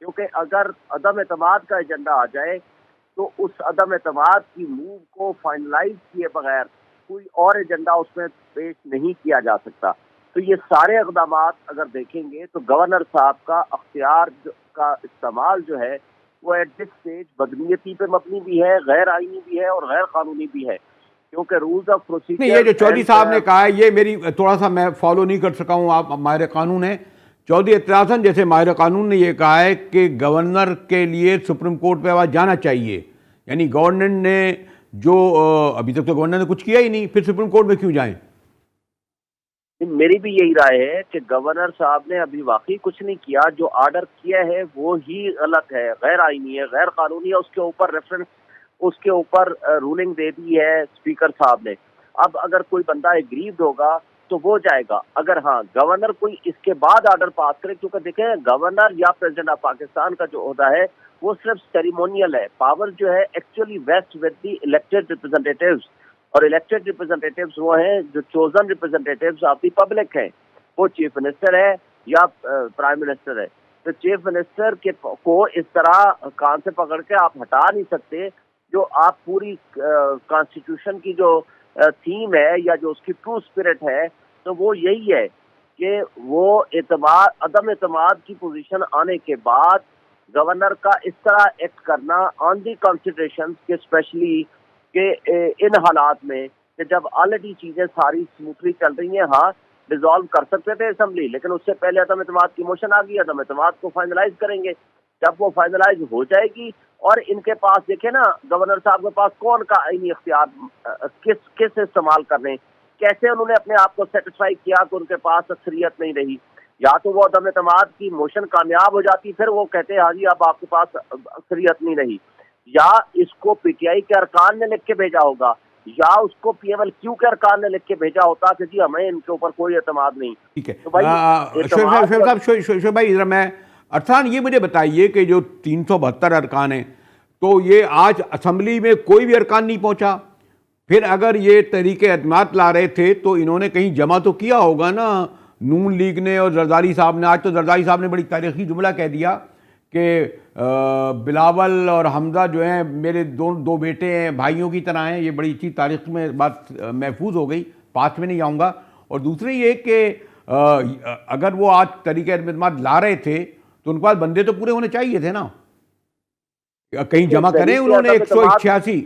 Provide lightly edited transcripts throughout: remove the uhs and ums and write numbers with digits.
کیونکہ اگر عدم اعتماد کا ایجنڈا آ جائے تو اس عدم اعتماد کی موو کو فائنلائز کیے بغیر کوئی اور ایجنڈا اس میں پیش نہیں کیا جا سکتا. تو یہ سارے اقدامات اگر دیکھیں گے تو گورنر صاحب کا اختیار کا استعمال جو ہے وہ ایٹ دس اسٹیج بدنیتی پہ مبنی بھی ہے, غیر آئینی بھی ہے اور غیر قانونی بھی ہے, کیونکہ رولز آف پروسیجر. نہیں, یہ جو چودھری صاحب نے کہا ہے یہ میری تھوڑا سا میں فالو نہیں کر سکا ہوں, آپ ماہر قانون ہیں. چودھری اعتراضاً جیسے ماہر قانون نے یہ کہا ہے کہ گورنر کے لیے سپریم کورٹ پہ آواز جانا چاہیے, یعنی گورنر نے جو ابھی تک تو گورنر نے کچھ کیا ہی نہیں, پھر سپریم کورٹ میں کیوں جائیں؟ میری بھی یہی رائے ہے کہ گورنر صاحب نے ابھی واقعی کچھ نہیں کیا. جو آرڈر کیا ہے وہ ہی غلط ہے, غیر آئینی ہے, غیر قانونی ہے. اس کے اوپر ریفرنس, اس کے اوپر رولنگ دے دی ہے اسپیکر صاحب نے. اب اگر کوئی بندہ ایگریوڈ ہوگا تو وہ جائے گا. اگر ہاں گورنر کوئی اس کے بعد آرڈر پاس کرے, کیونکہ دیکھیں گورنر یا پریزیڈنٹ آف پاکستان کا جو عہدہ ہے وہ صرف سیریمونیل ہے. پاور جو ہے actually vest with the elected representatives, اور الیکٹڈ ریپرزینٹیٹیوز وہ ہیں جو چوزن ریپرزینٹیٹیوز آف دی پبلک ہیں. وہ چیف منسٹر ہے یا پرائم منسٹر ہے. تو چیف منسٹر کو اس طرح کان سے پکڑ کے آپ ہٹا نہیں سکتے. جو آپ پوری کانسٹیٹیوشن کی جو تھیم ہے یا جو اس کی ٹرو اسپرٹ ہے تو وہ یہی ہے کہ وہ اعتماد, عدم اعتماد کی پوزیشن آنے کے بعد گورنر کا اس طرح ایکٹ کرنا آن دی کنسیڈریشن کہ اسپیشلی کہ ان حالات میں کہ جب آلریڈی چیزیں ساری اسموتھلی چل رہی ہیں. ہاں ڈیزالو کر سکتے تھے اسمبلی, لیکن اس سے پہلے عدم اعتماد کی موشن آ گئی. عدم اعتماد کو فائنلائز کریں گے. جب وہ فائنلائز ہو جائے گی اور ان کے پاس دیکھیں نا گورنر صاحب کے پاس کون کا آئینی اختیار کس استعمال کرنے, کیسے انہوں نے اپنے آپ کو سیٹسفائی کیا کہ ان کے پاس اکثریت نہیں رہی. یا تو وہ عدم اعتماد کی موشن کامیاب ہو جاتی, پھر وہ کہتے ہیں ہاں جی اب آپ کے پاس اکثریت نہیں رہی, یا اس کو پی ٹی آئی کے ارکان نے لکھ کے بھیجا ہوگا, یا اس کو پی ایم ایل کیو کے ارکان نے لکھ کے بھیجا ہوتا کہ جی ہمیں ان کے اوپر کوئی اعتماد نہیں. ٹھیک ہے شعیب بھائی, ادھر میں ارسلان یہ مجھے بتائیے کہ جو 372 ارکان ہیں تو یہ آج اسمبلی میں کوئی بھی ارکان نہیں پہنچا. پھر اگر یہ تحریک اعتماد لا رہے تھے تو انہوں نے کہیں جمع تو کیا ہوگا نا نون لیگ نے اور زرداری صاحب نے. آج تو زرداری صاحب نے بڑی تاریخی جملہ کہہ دیا کہ بلاول اور حمزہ جو ہیں میرے دو بیٹے ہیں, بھائیوں کی طرح ہیں. یہ بڑی اچھی تاریخ میں بات محفوظ ہو گئی, پاس میں نہیں آؤں گا. اور دوسری یہ کہ اگر وہ آج تحریک اعتماد لا رہے تھے تو ان کے پاس بندے تو پورے ہونے چاہیے تھے نا, کہیں جمع کریں انہوں نے 186.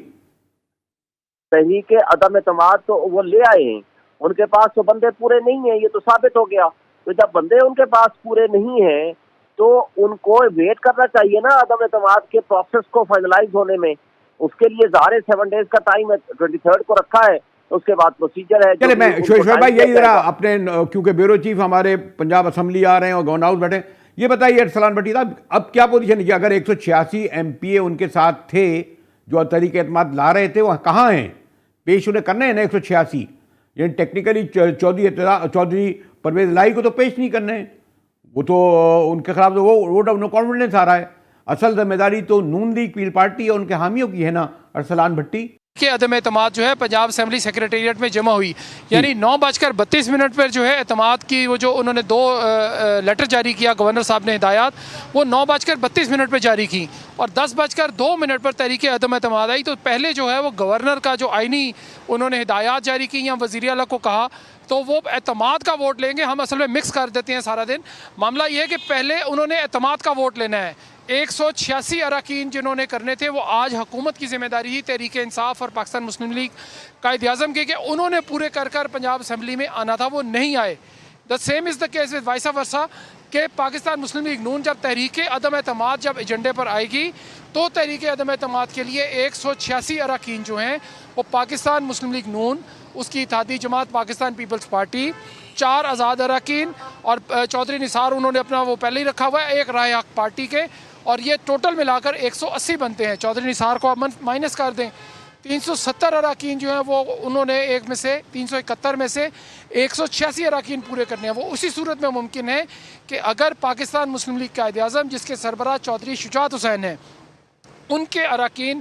تحریک عدم اعتماد تو وہ لے آئے ہیں, ان کے پاس تو بندے پورے نہیں ہیں, یہ تو ثابت ہو گیا. تو جب بندے ان کے پاس پورے نہیں ہیں تو ان کو ویٹ کرنا چاہیے نا عدم اعتماد کے پروسیس کو فائنلائز ہونے میں. اس کے لیے ظاہر 7 days کا ٹائم ہے, 23rd کو رکھا ہے, اس کے بعد پروسیجر ہے. چلے میں شعیب بھائی یہی ذرا اپنے, کیونکہ بیورو چیف ہمارے پنجاب اسمبلی آ رہے ہیں اور گورنر ہاؤس بیٹھے, یہ بتائیے ارسلان بٹی صاحب اب کیا پوزیشن ہے؟ اگر 186 MP ان کے ساتھ تھے جو تحریک اعتماد لا رہے تھے, وہ کہاں ہیں؟ پیش انہیں کرنے ہیں نا 186, یعنی ٹیکنیکلی چودھری پرویز الہی کو تو پیش نہیں کرنے ہیں, وہ تو ان کے خلاف تو وہ ووٹ آف نو کانفیڈنس آ رہا ہے. اصل ذمہ داری تو نون لیگ پیل پارٹی اور ان کے حامیوں کی ہے نا ارسلان بھٹی. کہ عدم اعتماد جو ہے پنجاب اسمبلی سیکریٹریٹ میں جمع ہوئی, یعنی 9:32 پر جو ہے اعتماد کی وہ جو انہوں نے 2 لیٹر جاری کیا گورنر صاحب نے ہدایات, وہ 9:32 پہ جاری کی, اور 10:02 پر تحریک عدم اعتماد آئی. تو پہلے جو ہے وہ گورنر کا جو آئینی انہوں نے ہدایات جاری کی یا وزیر اعلیٰ کو کہا تو وہ اعتماد کا ووٹ لیں گے. ہم اصل میں مکس کر دیتے ہیں سارا دن. معاملہ یہ ہے کہ پہلے انہوں نے اعتماد کا ووٹ لینا ہے. 186 اراکین جنہوں نے کرنے تھے وہ آج حکومت کی ذمہ داری ہی تحریک انصاف اور پاکستان مسلم لیگ قائد اعظم کی کہ انہوں نے پورے کر پنجاب اسمبلی میں آنا تھا, وہ نہیں آئے. The same is the case with vice versa کہ پاکستان مسلم لیگ نون جب تحریک عدم اعتماد جب ایجنڈے پر آئے گی تو تحریک عدم اعتماد کے لیے 186 اراکین جو ہیں وہ پاکستان مسلم لیگ نون, اس کی اتحادی جماعت پاکستان پیپلز پارٹی, 4 آزاد اراکین اور چودھری نثار انہوں نے اپنا وہ پہلے ہی رکھا ہوا ہے, 1 رائے حق پارٹی کے, اور یہ ٹوٹل ملا کر 180 بنتے ہیں. چودھری نثار کو آپ مائنس کر دیں, 370 اراکین جو ہیں وہ انہوں نے 371 میں سے 186 اراکین پورے کرنے ہیں. وہ اسی صورت میں ممکن ہے کہ اگر پاکستان مسلم لیگ قائد اعظم جس کے سربراہ چودھری شجاعت حسین ہیں ان کے اراکین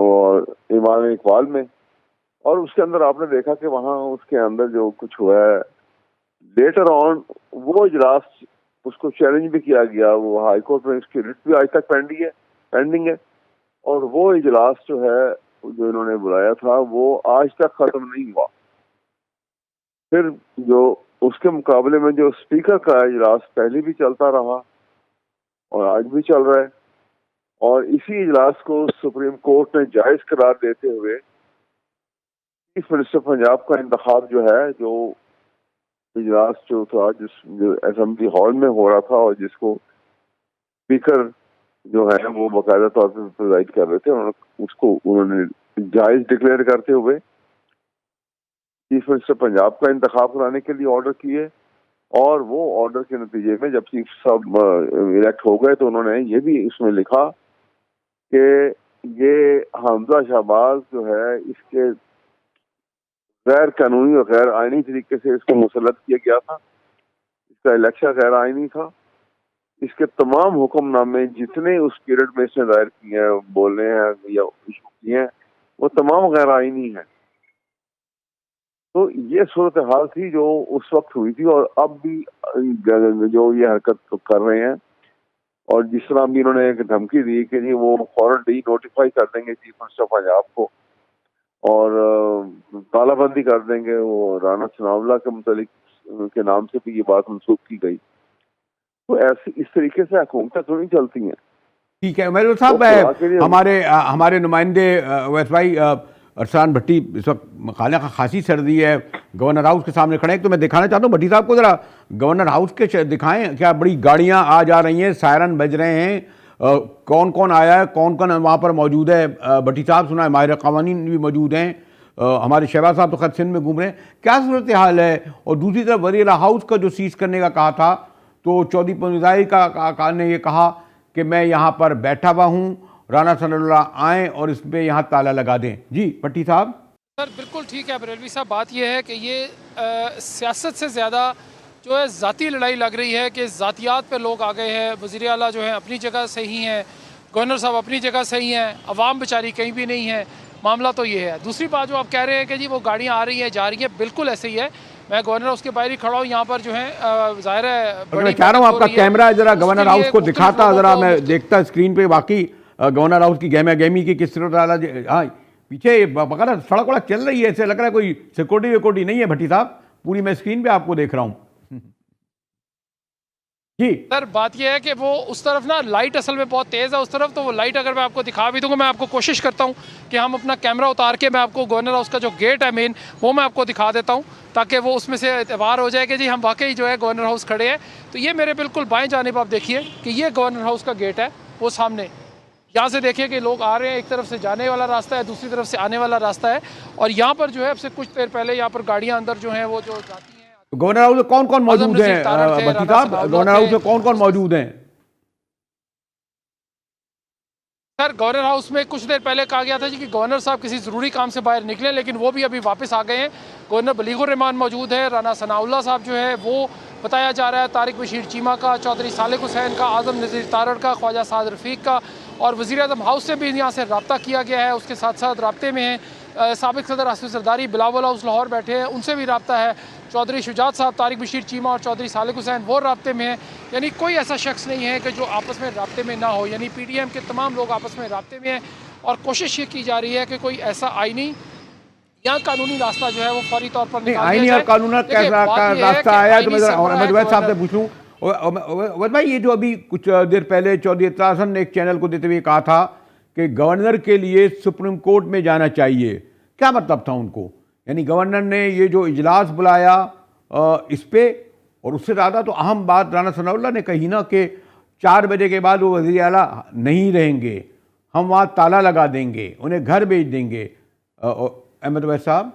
اور ایمان اقبال میں، اور اس کے اندر آپ نے دیکھا کہ وہاں اس کے اندر جو کچھ ہوا ہے لیٹر آن، وہ اجلاس اس کو چیلنج بھی کیا گیا، وہ ہائی کورٹ میں اس کی رٹ بھی آج تک پینڈنگ ہے، اور وہ اجلاس جو ہے جو انہوں نے بلایا تھا وہ آج تک ختم نہیں ہوا۔ پھر جو اس کے مقابلے میں جو اسپیکر کا اجلاس پہلے بھی چلتا رہا اور آج بھی چل رہا ہے، اور اسی اجلاس کو سپریم کورٹ نے جائز قرار دیتے ہوئے چیف منسٹر پنجاب کا انتخاب جو ہے، جو اجلاس جو تھا جو اسمبلی ہال میں ہو رہا تھا اور جس کو اسپیکر جو ہے وہ باقاعدہ طور پہ پریزائڈ کر رہے تھے، اس کو انہوں نے جائز ڈکلیئر کرتے ہوئے چیف منسٹر پنجاب کا انتخاب کرانے کے لیے آرڈر کیے، اور وہ آرڈر کے نتیجے میں جب چیف صاحب الیکٹ ہو گئے تو انہوں نے یہ بھی اس میں لکھا کہ یہ حمزہ شہباز جو ہے اس کے غیر قانونی اور غیر آئینی طریقے سے اس کو مسلط کیا گیا تھا، اس کا الیکشن غیر آئینی تھا، اس کے تمام حکم نامے جتنے اس پیریڈ میں اس نے دائر کیے ہیں، بولے ہیں یا ایشو کیے ہیں، وہ تمام غیر آئینی ہیں۔ تو یہ صورتحال تھی جو اس وقت ہوئی تھی، اور اب بھی جو یہ حرکت کر رہے ہیں، اور جس طرح بھی انہوں نے ایک دھمکی دی کہ جی وہ فوراً ڈی نوٹیفائی کر دیں گے چیف منسٹر پنجاب کو، اور تالہ بندی کر دیں گے، وہ رانا ثناء اللہ کے متعلق کے نام سے بھی یہ بات منسوخ کی گئی۔ تو ایسے اس طریقے سے حکومتیں تو نہیں چلتی ہیں۔ ٹھیک ہے عمیر صاحب، ہمارے نمائندے اویس بھائی ارسلان بھٹی اس وقت خاصی سردی ہے، گورنر ہاؤس کے سامنے کھڑے ہیں، تو میں دکھانا چاہتا ہوں بھٹی صاحب کو ذرا گورنر ہاؤس کے دکھائیں، کیا بڑی گاڑیاں آ جا رہی ہیں، سائرن بج رہے ہیں، کون کون آیا ہے، کون کون وہاں پر موجود ہے؟ بھٹی صاحب سنا ہے ماہر قوانین بھی موجود ہیں، ہمارے شہباز صاحب تو خط سندھ میں گھوم رہے ہیں، کیا صورتحال ہے؟ اور دوسری طرف وزیر ہاؤس کا جو سیز کرنے کا کہا تھا تو چودھری پنزائی کا نے یہ کہا کہ میں یہاں پر بیٹھا ہوا ہوں، رانا ثناء اللہ آئیں اور اس پہ یہاں تالا لگا دیں۔ جی بھٹی صاحب۔ سر بالکل ٹھیک ہے بریلوی صاحب، بات یہ ہے کہ یہ سیاست سے زیادہ جو ہے ذاتی لڑائی لگ رہی ہے کہ ذاتیات پہ لوگ آ گئے ہیں۔ وزیر اعلیٰ جو ہیں اپنی جگہ صحیح ہیں، گورنر صاحب اپنی جگہ صحیح ہیں، عوام بیچاری کہیں بھی نہیں ہے، معاملہ تو یہ ہے۔ دوسری بات جو آپ کہہ رہے ہیں کہ جی وہ گاڑیاں آ رہی ہیں جا رہی ہیں، بالکل ایسے ہی ہے، میں گورنر ہاؤس کے باہر ہی کھڑا ہوں، یہاں پر جو ہے ظاہر ہے میں چاہ رہا ہوں آپ کا کیمرہ ذرا گورنر ہاؤس کو دکھاتا، ذرا میں دیکھتا اسکرین پہ واقعی گورنر ہاؤس کی گہمی کی کس طرح، ہاں پیچھے بغیر سڑک وڑک چل رہی ہے، ایسے لگ رہا ہے کوئی سیکورٹی نہیں ہے بھٹی صاحب، پوری میں اسکرین پہ آپ کو دیکھ رہا ہوں۔ جی سر بات یہ ہے کہ وہ اس طرف نا لائٹ اصل میں بہت تیز ہے اس طرف، تو وہ لائٹ اگر میں آپ کو دکھا بھی دوں گا، میں آپ کو کوشش کرتا ہوں کہ ہم اپنا کیمرہ اتار کے میں آپ کو گورنر ہاؤس کا جو گیٹ ہے مین وہ میں آپ کو دکھا دیتا ہوں، تاکہ وہ اس میں سے اعتبار ہو جائے کہ جی ہم واقعی جو ہے گورنر ہاؤس کھڑے ہیں۔ تو یہ میرے بالکل بائیں جانب آپ دیکھیے کہ یہ گورنر ہاؤس کا گیٹ ہے، وہ سامنے یہاں سے دیکھیے کہ لوگ آ رہے ہیں، ایک طرف سے جانے والا راستہ ہے، دوسری طرف سے آنے والا راستہ ہے، اور یہاں پر جو ہے اب سے کچھ دیر پہلے یہاں پر گاڑیاں اندر جو ہیں وہ جو جاتی ہیں۔ گورنر ہاؤس میں کون کون موجود ہیں بھٹی صاحب؟ گورنر ہاؤس میں کون کون موجود ہیں؟ سر گورنر ہاؤس میں کچھ دیر پہلے کہا گیا تھا جی کہ گورنر صاحب کسی ضروری کام سے باہر نکلے، لیکن وہ بھی ابھی واپس آ گئے ہیں۔ گورنر بلیغ الرحمان موجود ہے، رانا ثناء اللہ صاحب جو ہے وہ بتایا جا رہا ہے، طارق بشیر چیمہ کا، چودھری صالح حسین کا، اعظم نذیر تارڑ کا، خواجہ سعد رفیق کا، اور وزیر اعظم ہاؤس سے بھی یہاں سے رابطہ کیا گیا ہے، اس کے ساتھ ساتھ رابطے میں ہیں سابق صدر آصف زرداری بلاول ہاؤس لاہور بیٹھے ہیں، ان سے بھی رابطہ ہے، چودھری شجاعت صاحب، طارق بشیر چیمہ اور چودھری صالح حسین وہ رابطے میں ہیں، یعنی کوئی ایسا شخص نہیں ہے کہ جو آپس میں رابطے میں نہ ہو، یعنی پی ڈی ایم کے تمام لوگ آپس میں رابطے میں ہیں، اور کوشش یہ کی جا رہی ہے کہ کوئی ایسا آئینی یا قانونی راستہ جو ہے وہ فوری طور پر نکال دیا جائے۔ آئینی اور قانون کا راستہ آیا ہے تو میں احمد اویس صاحب سے پوچھوں، اویس بھائی یہ جو ابھی کچھ دیر پہلے چودھری اطلاع حسن نے ایک چینل کو دیتے ہوئے کہا تھا کہ گورنر کے لیے سپریم کورٹ میں جانا چاہیے، کیا مطلب تھا ان کو؟ یعنی گورنر نے یہ جو اجلاس بلایا اس پہ، اور اس سے زیادہ تو اہم بات رانا ثناء اللہ نے کہی نا کہ 4 بجے کے بعد وہ وزیر اعلیٰ نہیں رہیں گے، ہم وہاں تالا لگا دیں گے، انہیں گھر بھیج دیں گے۔ احمد اویس صاحب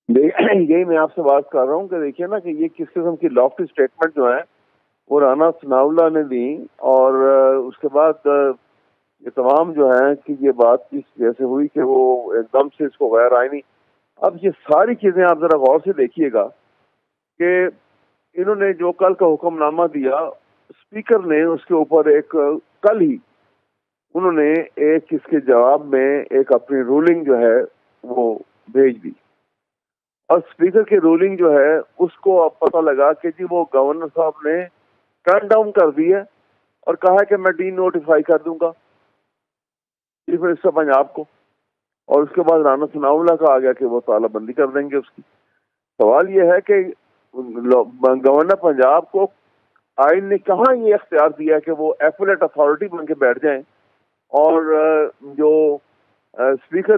یہی میں آپ سے بات کر رہا ہوں کہ دیکھیے نا کہ یہ کس قسم کی لافٹی اسٹیٹمنٹ جو ہے وہ رانا ثناء اللہ نے دی، اور اس کے بعد یہ تمام جو ہیں کہ یہ بات جیسے ہوئی کہ وہ ایک دم سے اس کو غیر آئینی، اب یہ ساری چیزیں آپ ذرا غور سے دیکھیے گا کہ انہوں نے جو کل کا حکم نامہ دیا، اسپیکر نے اس کے اوپر ایک کل ہی انہوں نے ایک اس کے جواب میں ایک اپنی رولنگ جو ہے وہ بھیج دی، اور اسپیکر کی رولنگ جو ہے اس کو اب پتہ لگا کہ جی وہ گورنر صاحب نے ٹرن ڈاؤن کر دی ہے اور کہا کہ میں ڈی نوٹیفائی کر دوں گا چیف منسٹر پنجاب کو، اور اس کے بعد رانا ثناء اللہ کا آ گیا کہ وہ تالہ بندی کر دیں گے اس کی۔ سوال یہ ہے کہ گورنر پنجاب کو آئین نے کہاں یہ اختیار دیا کہ وہ ایپلیٹ اتھارٹی بن کے بیٹھ جائیں اور جو اسپیکر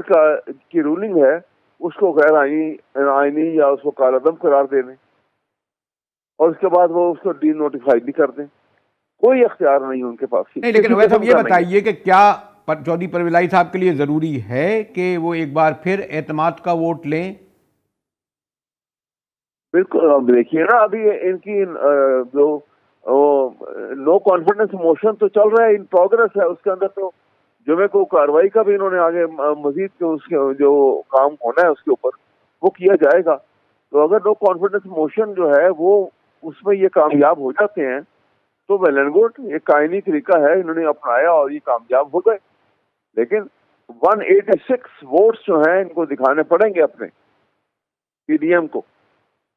کی رولنگ ہے اس کو غیر آئینی یا اس کو کالعدم قرار دے دیں اور اس کے بعد وہ اس کو ڈی نوٹیفائی بھی کر دیں۔ کوئی اختیار نہیں ان کے پاس۔ نہیں، لیکن ویسے یہ بتائیے کہ کیا چودھری پرویز الہی صاحب کے لیے ضروری ہے کہ وہ ایک بار پھر اعتماد کا ووٹ لیں؟ بالکل، اب دیکھیے نا ابھی ان کی جو نو کانفیڈنس موشن تو چل رہا ہے، ان پروگرس ہے، اس کے اندر تو جمعے کو کارروائی کا بھی انہوں نے آگے مزید جو کام ہونا ہے اس کے اوپر وہ کیا جائے گا۔ تو اگر نو کانفیڈنس موشن جو ہے وہ اس میں یہ کامیاب ہو جاتے ہیں تو ویل اینڈ گڈ، ایک آئینی طریقہ ہے، انہوں نے اپنایا اور یہ کامیاب ہو گئے، لیکن 186 ووٹس جو ہیں ان کو دکھانے پڑیں گے اپنے پی ڈی ایم کو۔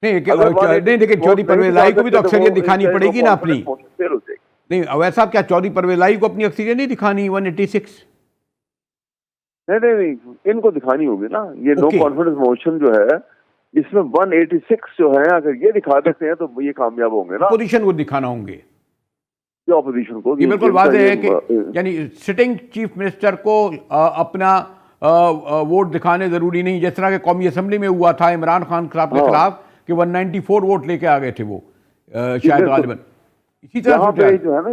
نہیں لیکن چودھری پرویز الہی کو بھی تو اکثریت دکھانی پڑے گی نا اپنی۔ نہیں ویسا کیا چودھری پرویز الہی کو اپنی اکثریت نہیں دکھانی 186؟ نہیں ان کو دکھانی ہوگی نا، یہ نو کانفیڈنس موشن جو ہے اس میں 186 جو ہے، اگر یہ دکھا دیتے ہیں تو یہ کامیاب ہوں گے نا، اپوزیشن کو دکھانا ہوں گے، جو اپوزیشن کو۔ یہ بالکل واضح ہے کہ یعنی سٹنگ چیف منسٹر کو اپنا ووٹ دکھانے ضروری نہیں، جس طرح کہ قومی اسمبلی میں ہوا تھا عمران خان صاحب کے خلاف کہ 194 ووٹ لے کے آ گئے تھے وہ شاید غالباً، اسی طرح یہاں پہ جو ہے نا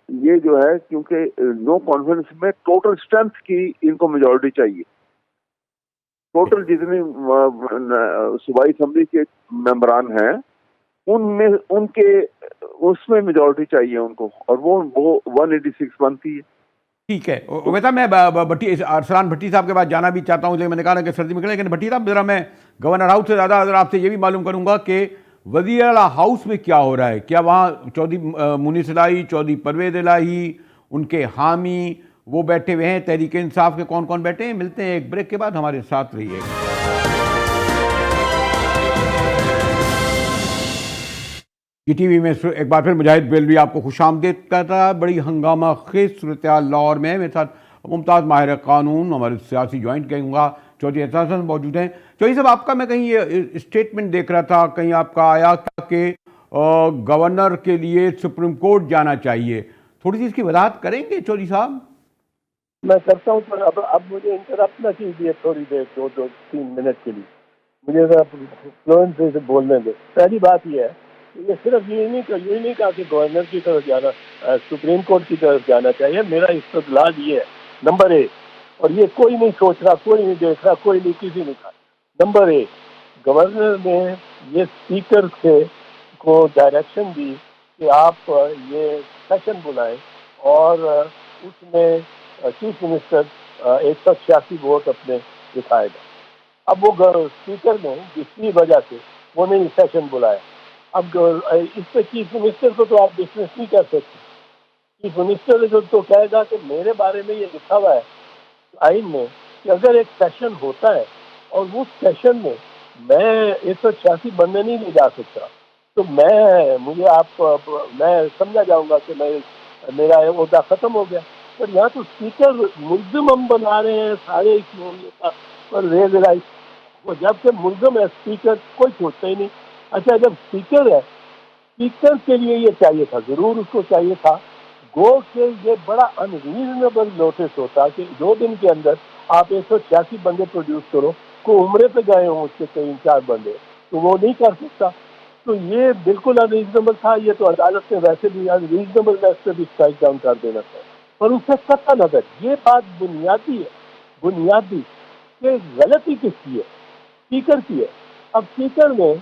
یہ جو ہے کیونکہ نو کانفیڈنس میں ٹوٹل اسٹرینتھ کی ان کو میجورٹی چاہیے، ٹوٹل جتنے صوبائی اسمبلی کے ممبران ہیں ان کے اس میں میجورٹی چاہیے ان کو، اور وہ 186 بنتی ہے۔ ٹھیک ہے، ویسا میں ارسلان بھٹی صاحب کے پاس جانا بھی چاہتا ہوں، میں نے کہا کہ سردی میں کھڑے، لیکن بھٹی صاحب ذرا میں گورنر ہاؤس سے زیادہ آپ سے یہ بھی معلوم کروں گا کہ وزیر اعلیٰ ہاؤس میں کیا ہو رہا ہے، کیا وہاں چودھری مونس الہی، چودھری پرویز الہی، ان کے حامی وہ بیٹھے ہوئے ہیں، تحریک انصاف کے کون کون بیٹھے ہیں؟ ملتے ہیں ایک بریک کے بعد، ہمارے ساتھ رہیے گا۔ ٹی وی میں ایک بار پھر مجاہد بریلوی آپ کو خوش آمدید کہتا ہے۔ بڑی ہنگامہ خیز صورتحال لاہور میں، میرے ساتھ ممتاز ماہر قانون، ہمارے سیاسی جوائنٹ کہوں گا، چودھری اعتراض حسن موجود ہیں۔ چودھری صاحب آپ کا میں کہیں یہ اسٹیٹمنٹ دیکھ رہا تھا، کہیں آپ کا آیا کہ گورنر کے لیے سپریم کورٹ جانا چاہیے، تھوڑی سی اس کی وضاحت کریں گے چودھری صاحب؟ میں کرتا ہوں، پر اب مجھے انٹرپٹ نہ کیجیے تھوڑی دیر، 2-3 منٹ کے لیے مجھے ذرا فلوئنسی سے بولنے دیں۔ پہلی بات یہ ہے کہ یہ صرف یہ نہیں کہا کہ گورنر کی طرف جانا، سپریم کورٹ کی طرف جانا چاہیے۔ میرا استدلال یہ ہے، نمبر 1، اور یہ کوئی نہیں سوچ رہا، کوئی نہیں دیکھ رہا، کوئی نہیں، کسی نے کہا، نمبر 1، گورنر نے یہ اسپیکر کو ڈائریکشن دی کہ آپ یہ سیشن بلائیں اور اس میں چیف منسٹر 186 ووٹ اپنے دکھائے گا۔ اب وہ اسپیکر نے جس کی وجہ سے وہ نے سیشن بلایا، اب اس پہ چیف منسٹر کو تو آپ ڈسمس نہیں کر سکتے۔ چیف منسٹر تو کہے گا کہ میرے بارے میں یہ لکھا ہوا ہے آئین میں کہ اگر ایک سیشن ہوتا ہے اور اس سیشن میں میں 186 بندے نہیں لے جا سکتا تو میں سمجھا جاؤں گا کہ میرا عہدہ ختم ہو گیا۔ پر یہاں تو اسپیکر ملزم ہم بنا رہے ہیں سارے اس معاملے کا، پر وہ جب کہ ملزم ہے اسپیکر، کوئی سوچتا ہی نہیں۔ اچھا، جب اسپیکر ہے، اسپیکر کے لیے یہ چاہیے تھا، ضرور اس کو چاہیے تھا، گو کہ یہ بڑا انریزنیبل نوٹس ہوتا کہ 2 دن کے اندر آپ 186 بندے پروڈیوس کرو، کوئی عمرے پہ گئے ہوں اس کے 3-4 بندے، تو وہ نہیں کر سکتا۔ تو یہ بالکل انریزنیبل تھا، یہ تو عدالت نے ویسے بھی انریزنیبلنس پہ بھی اسٹرائک ڈاؤن کر دینا تھا، پر اس سے قطع نظر یہ بات بنیادی کہ غلطی کس کی ہے؟ اسپیکر کی ہے۔ اب اسپیکر نے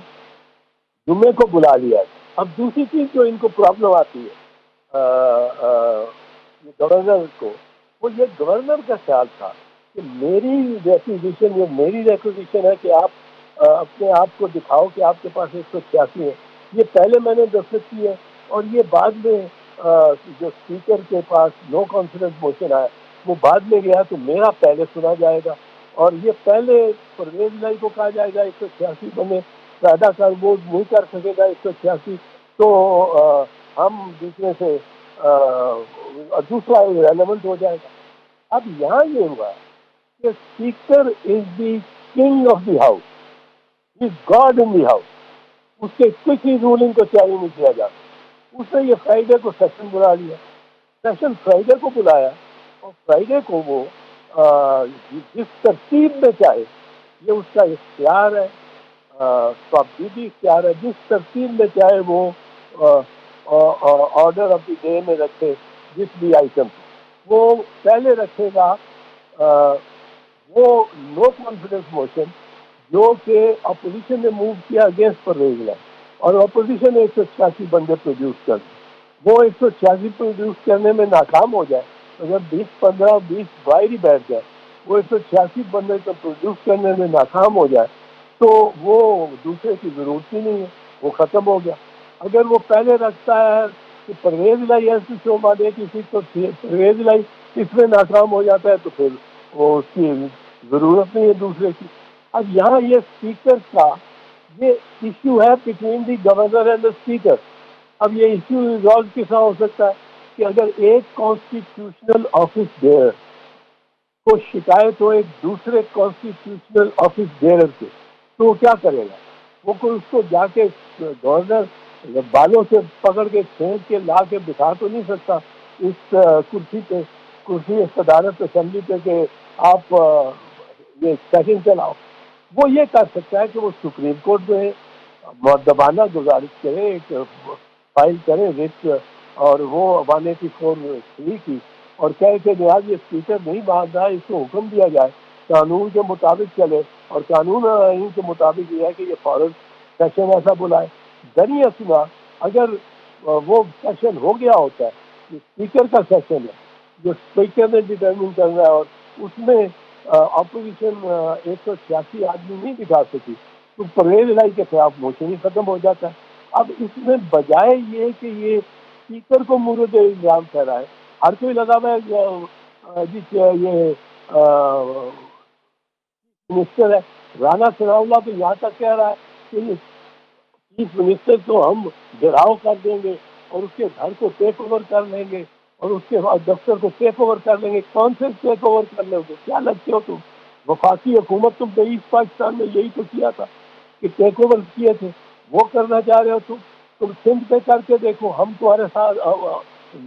جمعے کو بلا لیا ہے۔ اب دوسری چیز جو ان کو پرابلم آتی ہے گورنر کو، وہ یہ گورنر کا خیال تھا کہ میری ریکوزیشن ہے کہ آپ اپنے آپ کو دکھاؤ کہ آپ کے پاس 186 ہے، یہ پہلے میں نے دستخط کی ہے، اور یہ بعد میں جو اسپیکر کے پاس نو کانفیڈنس موشن آیا وہ بعد میں گیا تو میرا پہلے سنا جائے گا، اور یہ پہلے پرویز الہی کو کہا جائے گا 186 بندے پیدا کر، وہ نہیں کر سکے گا 186، تو ہم دوسرے سے دوسرا ریلیونٹ ہو جائے گا۔ اب یہاں یہ ہوا کہ speaker is the king of the house, is God in the house, اس کے کسی رولنگ کو چیلنج نہیں کیا جاتا۔ اس نے یہ فرائیڈے کو سیشن بلا لیا، سیشن فرائیڈے کو بلایا، اور فرائیڈے کو وہ جس ترتیب میں چاہے، یہ اس کا اختیار ہے، تو اب بھی اختیار ہے، جس ترتیب میں چاہے وہ آرڈر آف دی ڈے میں رکھے جس بھی آئٹم کو، وہ پہلے رکھے گا وہ نو کانفیڈنس موشن جو کہ اپوزیشن نے موو کیا اگینسٹ پرویز الہی، اور اپوزیشن نے 186 بندے پروڈیوس کر دی، وہ 186 پروڈیوس کرنے میں ناکام ہو جائے، اگر 20 باہر ہی بیٹھ جائے، وہ 186 بندے کو پروڈیوس کرنے میں ناکام ہو جائے تو وہ دوسرے کی ضرورت ہی نہیں ہے، وہ ختم ہو گیا۔ اگر وہ پہلے رکھتا ہے کہ پرویز الہی ایسی شو مانے کسی کو، پرویز الہی اس میں ناکام ہو جاتا ہے تو پھر وہ اس کی ضرورت نہیں ہے دوسرے کی۔ اب یہاں یہ اسپیکر کا یہ ایشو ہے between the governor and the speaker. اب یہ ایشو ریزالو کس طرح ہو سکتا ہے کہ اگر ایک کانسٹیٹیوشنل آفس بیئر کو شکایت ہو ایک دوسرے کانسٹیٹیوشنل آفس بیئر سے، تو وہ کیا کرے گا؟ وہ کوئی اس کو جا کے گورنر بالوں سے پکڑ کے کھینچ کے لا کے بٹھا تو نہیں سکتا اس کرسی پہ، کرسی صدارت اسمبلی پہ، کہ آپ یہ سیشن چلاؤ۔ وہ یہ کر سکتا ہے کہ وہ سپریم کورٹ میں مؤدبانہ گزارش کرے، ایک فائل کرے رٹ، اور وہ 184(3) کی، اور کہے کہ جناب یہ اسپیکر نہیں مان رہا، اس کو حکم دیا جائے قانون کے مطابق چلے، اور قانون ان کے مطابق یہ ہے کہ یہ فوراً سیشن ایسا بلائے۔ دریں اثنا اگر وہ سیشن ہو گیا ہوتا ہے، یہ اسپیکر کا سیشن ہے جو اسپیکر نے ڈٹرمن کرنا ہے، اور اس میں اپوزیشن 186 آدمی نہیں دکھا سکی تو پرویز الہی کے خلاف موشن ہی ختم ہو جاتا ہے۔ اب اس میں بجائے یہ کہ یہ اسپیکر کو مورد الزام ٹھہرائے، ہر کوئی لگا ہوا ہے جی کہ یہ منسٹر ہے، رانا ثناء اللہ تو یہاں تک کہہ رہا ہے کہ یہ چیف منسٹر کو ہم گھیراؤ کر دیں گے اور اس کے گھر کو ٹیک اوور کر لیں گے اور اس کے دفتر کو ٹیک اوور کر لیں گے۔ کون سے ٹیک اوور کر لیں گے؟ کیا لگتے ہو تم؟ وفاقی حکومت تم نے ایسٹ پاکستان میں یہی تو کیا تھا کہ ٹیک اوور کیے تھے، وہ کرنا چاہ رہے ہو تم سندھ پہ کر کے دیکھو، ہم تمہارے ساتھ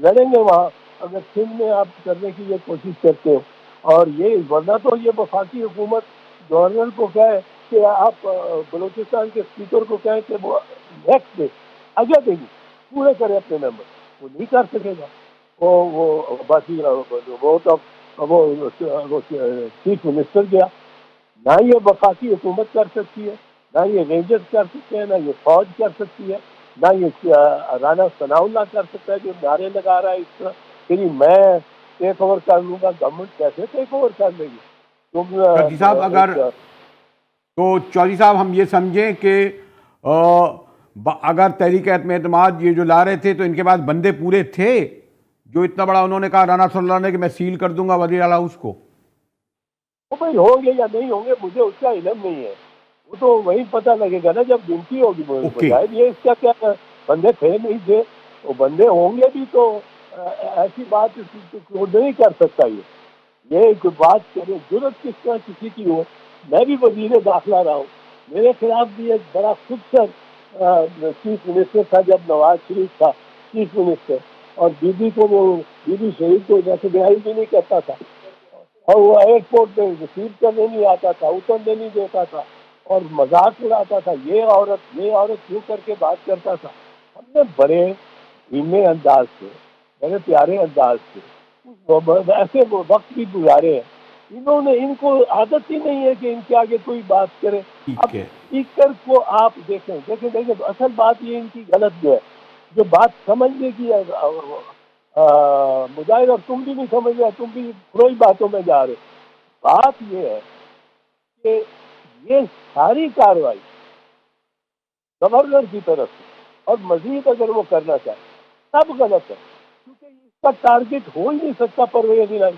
لڑیں گے وہاں اگر سندھ میں آپ کرنے کی یہ کوشش کرتے ہو۔ اور یہ ورنہ تو یہ وفاقی حکومت گورنر کو کہے کہ آپ بلوچستان کے اسپیکر کو کہیں کہ وہ نیکسٹ ڈے اگلے دن پورے کرے اپنے ممبر، وہ نہیں کر سکے گا۔ وہ باقی وہ تو وہ چیف منسٹر گیا، نہ یہ وفاقی حکومت کر سکتی ہے، نہ یہ رینجرز کر سکتے ہیں، نہ یہ فوج کر سکتی ہے، نہ یہ رانا ثناء اللہ کر سکتا ہے جو نعرے لگا رہا ہے اس طرح کہ میں ٹیک اوور کر لوں گا۔ گورنمنٹ کیسے ٹیک اوور کر لے گی؟ تم چودھری صاحب چودھری صاحب ہم یہ سمجھیں کہ اگر تحریک عدم اعتماد یہ جو لا رہے تھے تو ان کے پاس بندے پورے تھے جو اتنا بڑا انہوں نے کہا رانا صلی اللہ نے کہ میں سیل کر دوں گا وزیر اعلیٰ ہاؤس کو؟ وہ بھائی ہوں گے یا نہیں ہوں گے مجھے اس کا علم نہیں ہے، وہ تو وہی پتہ لگے گا نا جب گنتی ہوگی۔ بجائے یہ اس کا کیا بندے تھے نہیں تھے، وہ بندے ہوں گے بھی تو ایسی بات نہیں کر سکتا یہ کوئی بات کرے، ضرورت کس طرح کسی کی ہو۔ میں بھی وزیر داخلہ رہا ہوں، میرے خلاف بھی ایک بڑا خودسر چیف منسٹر تھا جب نواز شریف تھا چیف منسٹر، اور بی بی کو وہ بی بی شریف کو ریکگنائز بھی نہیں کرتا تھا، اور وہ ایئرپورٹ میں ریسیو کرنے نہیں آتا تھا، اترنے نہیں دیتا تھا، اور مذاق اڑاتا تھا، یہ عورت کیوں کر کے بات کرتا تھا۔ ہم نے بڑے دھیمے انداز سے، بڑے پیارے انداز سے ایسے وقت بھی گزارے ہیں۔ انہوں نے، ان کو عادت ہی نہیں ہے کہ ان کے آگے کوئی بات کرے۔ اب ٹھیک ہے، اسپیکر کو آپ دیکھیں اصل بات یہ ان کی غلط جو ہے، جو بات سمجھنے کی ہے مجاہد، اور تم بھی نہیں سمجھ رہے، تم بھی پوری باتوں میں جا رہے۔ بات یہ ہے کہ یہ ساری کارروائی گورنر کی طرف سے، اور مزید اگر وہ کرنا چاہے تب غلط ہے، کیونکہ اس کا ٹارگٹ ہو ہی نہیں سکتا پرویز الہی۔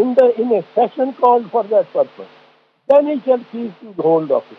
in a session called for that purpose, then he shall cease to hold office.